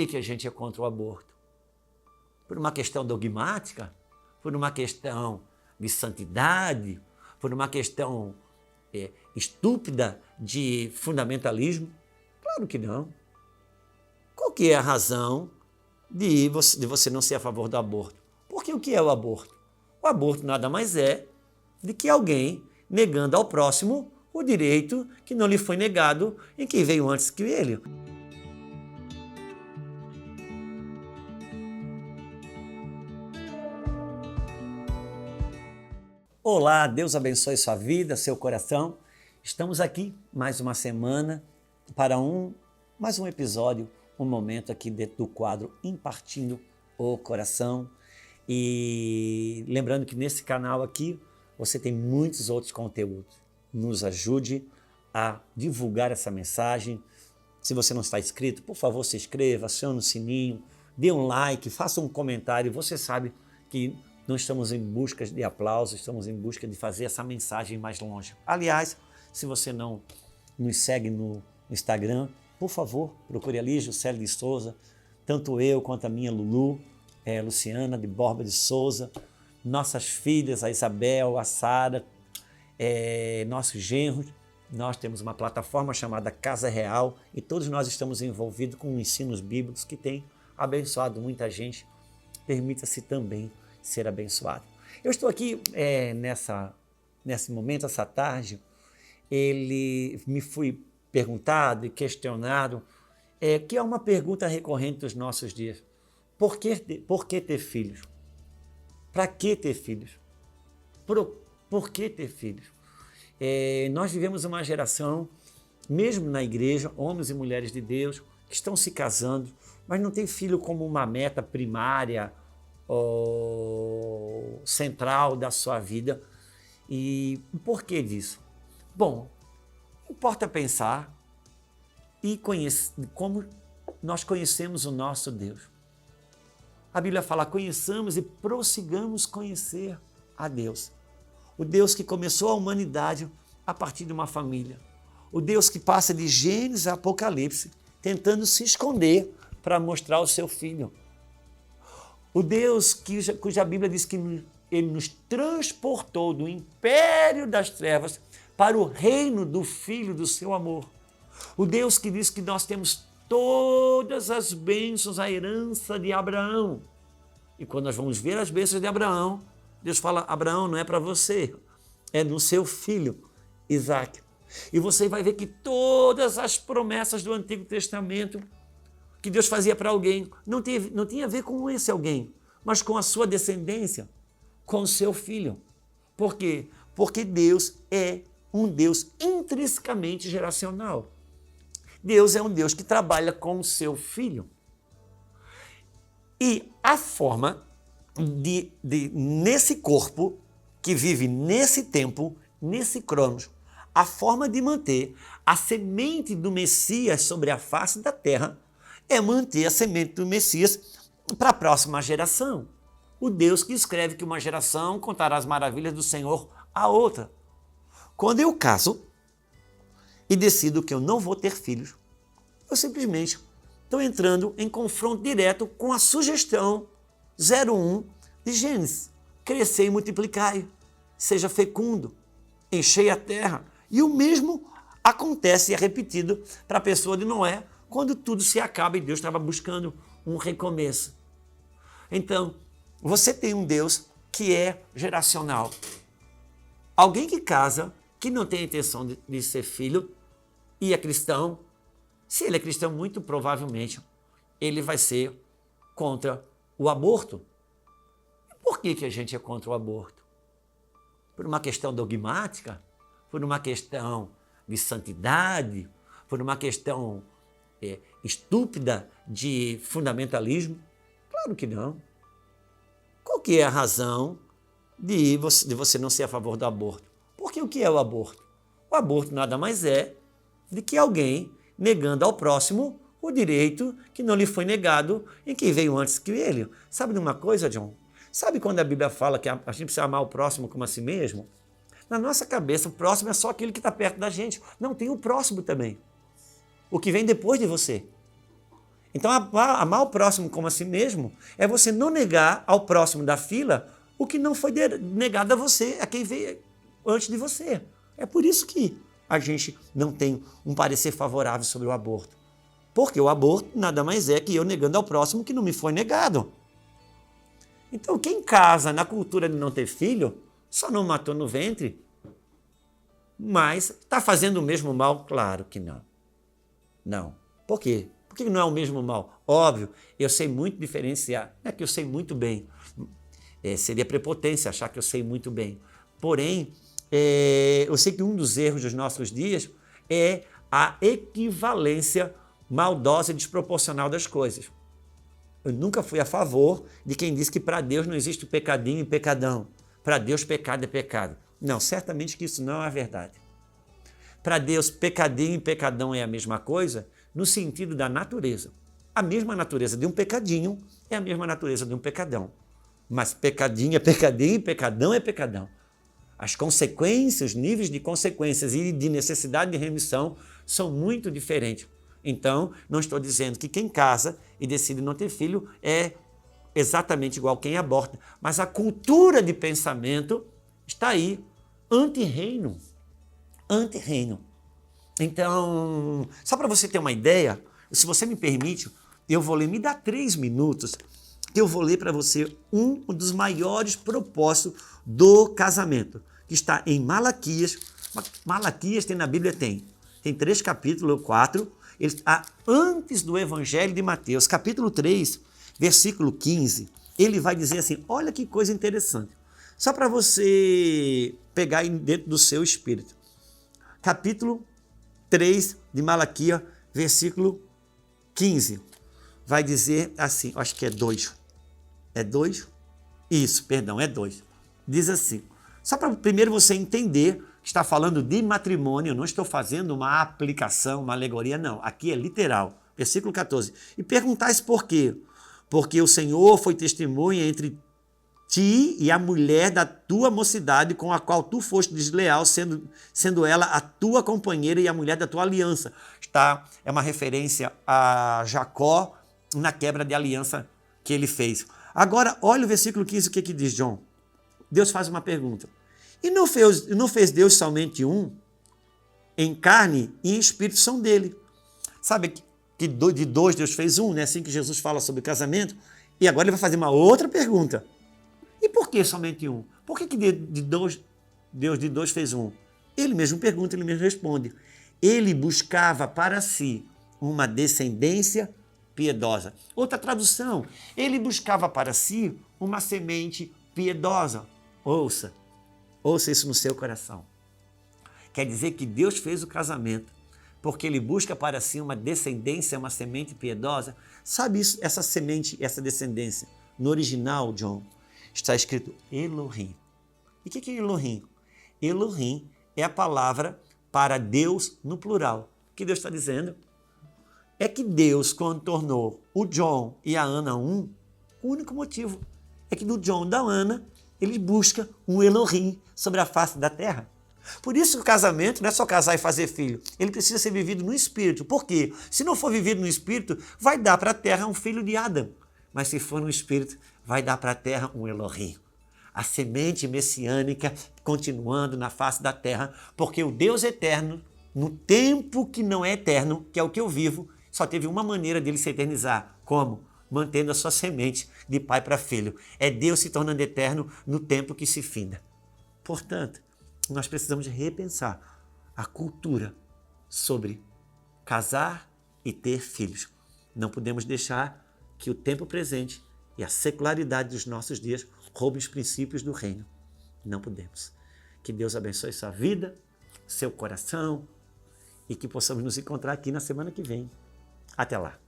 que a gente é contra o aborto? Por uma questão dogmática? Por uma questão de santidade? Por uma questão estúpida de fundamentalismo? Claro que não. Qual que é a razão de você não ser a favor do aborto? Porque o que é o aborto? O aborto nada mais é do que alguém negando ao próximo o direito que não lhe foi negado em quem veio antes que ele. Olá, Deus abençoe sua vida, seu coração. Estamos aqui mais uma semana para mais um episódio, um momento aqui dentro do quadro Impartindo o Coração. E lembrando que nesse canal aqui você tem muitos outros conteúdos. Nos ajude a divulgar essa mensagem. Se você não está inscrito, por favor, se inscreva, acione o sininho, dê um like, faça um comentário. Você sabe que não estamos em busca de aplausos, estamos em busca de fazer essa mensagem mais longe. Aliás, se você não nos segue no Instagram, por favor, procure ali Juscelio de Souza, tanto eu quanto a minha Lulu, Luciana de Borba de Souza, nossas filhas, a Isabel, a Sara, nossos genros. Nós temos uma plataforma chamada Casa Real e todos nós estamos envolvidos com ensinos bíblicos que tem abençoado muita gente. Permita-se também ser abençoado. Eu estou aqui nesse momento, essa tarde, me fui perguntado e questionado, que é uma pergunta recorrente dos nossos dias. Por que ter filhos? Para que ter filhos? Por que ter filhos? Nós vivemos uma geração, mesmo na igreja, homens e mulheres de Deus, que estão se casando, mas não tem filho como uma meta primária ou central da sua vida. E por que disso? Bom, importa pensar e como nós conhecemos o nosso Deus. A Bíblia fala, conheçamos e prossigamos conhecer a Deus. O Deus que começou a humanidade a partir de uma família. O Deus que passa de Gênesis a Apocalipse, tentando se esconder para mostrar o seu Filho. O Deus cuja Bíblia diz que Ele nos transportou do império das trevas para o reino do Filho do seu amor. O Deus que diz que nós temos todas as bênçãos, a herança de Abraão. E quando nós vamos ver as bênçãos de Abraão, Deus fala, Abraão, não é para você, é no seu filho, Isaac. E você vai ver que todas as promessas do Antigo Testamento que Deus fazia para alguém, não tinha a ver com esse alguém, mas com a sua descendência, com o seu filho. Por quê? Porque Deus é um Deus intrinsecamente geracional. Deus é um Deus que trabalha com o seu filho. E a forma nesse corpo, que vive nesse tempo, nesse cronos, a forma de manter a semente do Messias sobre a face da terra é manter a semente do Messias para a próxima geração. O Deus que escreve que uma geração contará as maravilhas do Senhor à outra. Quando eu caso e decido que eu não vou ter filhos, eu simplesmente estou entrando em confronto direto com a sugestão 01 de Gênesis. Crescei e multiplicai, seja fecundo, enchei a terra. E o mesmo acontece e é repetido para a pessoa de Noé, quando tudo se acaba e Deus estava buscando um recomeço. Então, você tem um Deus que é geracional. Alguém que casa, que não tem a intenção de ser filho e é cristão, se ele é cristão, muito provavelmente ele vai ser contra o aborto. Por que a gente é contra o aborto? Por uma questão dogmática? Por uma questão de santidade? Por uma questão estúpida de fundamentalismo? Claro que não. Qual que é a razão de você não ser a favor do aborto? Porque o que é o aborto? O aborto nada mais é do que alguém negando ao próximo o direito que não lhe foi negado em quem veio antes que ele. Sabe de uma coisa, John? Sabe quando a Bíblia fala que a gente precisa amar o próximo como a si mesmo? Na nossa cabeça, o próximo é só aquele que está perto da gente. Não, tem o próximo também. O que vem depois de você. Então, amar o próximo como a si mesmo é você não negar ao próximo da fila o que não foi negado a você, a quem veio antes de você. É por isso que a gente não tem um parecer favorável sobre o aborto. Porque o aborto nada mais é que eu negando ao próximo que não me foi negado. Então, quem casa na cultura de não ter filho, só não matou no ventre, mas está fazendo o mesmo mal? Claro que não. Não. Por quê? Por que não é o mesmo mal? Óbvio, eu sei muito diferenciar. Não é que eu sei muito bem. Seria prepotência achar que eu sei muito bem. Porém, eu sei que um dos erros dos nossos dias é a equivalência maldosa e desproporcional das coisas. Eu nunca fui a favor de quem diz que para Deus não existe pecadinho e pecadão. Para Deus, pecado é pecado. Não, certamente que isso não é a verdade. Para Deus, pecadinho e pecadão é a mesma coisa no sentido da natureza. A mesma natureza de um pecadinho é a mesma natureza de um pecadão. Mas pecadinho é pecadinho e pecadão é pecadão. As consequências, os níveis de consequências e de necessidade de remissão são muito diferentes. Então, não estou dizendo que quem casa e decide não ter filho é exatamente igual quem aborta, mas a cultura de pensamento está aí, anti-reino. Anti-reino. Então, só para você ter uma ideia, se você me permite, eu vou ler, me dá 3 minutos, que eu vou ler para você um dos maiores propósitos do casamento, que está em Malaquias. Malaquias tem na Bíblia, tem 3 capítulos, 4, ele está antes do Evangelho de Mateus, capítulo 3, versículo 15, ele vai dizer assim, olha que coisa interessante, só para você pegar aí dentro do seu espírito. Capítulo 3 de Malaquias, versículo 15, vai dizer assim, acho que é 2. É 2? Isso, perdão, é 2. Diz assim, só para primeiro você entender que está falando de matrimônio, eu não estou fazendo uma aplicação, uma alegoria, não. Aqui é literal. Versículo 14. E perguntais por quê? Porque o Senhor foi testemunha entre ti e a mulher da tua mocidade com a qual tu foste desleal, sendo ela a tua companheira e a mulher da tua aliança. É uma referência a Jacó na quebra de aliança que ele fez. Agora, olha o versículo 15, o que diz, John? Deus faz uma pergunta. E não fez Deus somente um? Em carne e em espírito são dele. Sabe que de 2 Deus fez um, né? Assim que Jesus fala sobre casamento. E agora ele vai fazer uma outra pergunta. E por que somente um? Por que Deus de 2 fez um? Ele mesmo pergunta, ele mesmo responde. Ele buscava para si uma descendência piedosa. Outra tradução, ele buscava para si uma semente piedosa. Ouça isso no seu coração. Quer dizer que Deus fez o casamento porque ele busca para si uma descendência, uma semente piedosa. Sabe isso, essa semente, essa descendência? No original, John, está escrito Elohim. E o que é Elohim? Elohim é a palavra para Deus no plural. O que Deus está dizendo? É que Deus, quando tornou o John e a Ana um, o único motivo é que do John e da Ana, ele busca um Elohim sobre a face da terra. Por isso o casamento não é só casar e fazer filho, ele precisa ser vivido no Espírito. Por quê? Se não for vivido no Espírito, vai dar para a terra um filho de Adão. Mas se for no Espírito, vai dar para a terra um Elohim. A semente messiânica continuando na face da terra, porque o Deus eterno, no tempo que não é eterno, que é o que eu vivo, só teve uma maneira dele se eternizar. Como? Mantendo a sua semente de pai para filho. É Deus se tornando eterno no tempo que se finda. Portanto, nós precisamos repensar a cultura sobre casar e ter filhos. Não podemos deixar que o tempo presente e a secularidade dos nossos dias roubem os princípios do reino. Não podemos. Que Deus abençoe sua vida, seu coração e que possamos nos encontrar aqui na semana que vem. Até lá.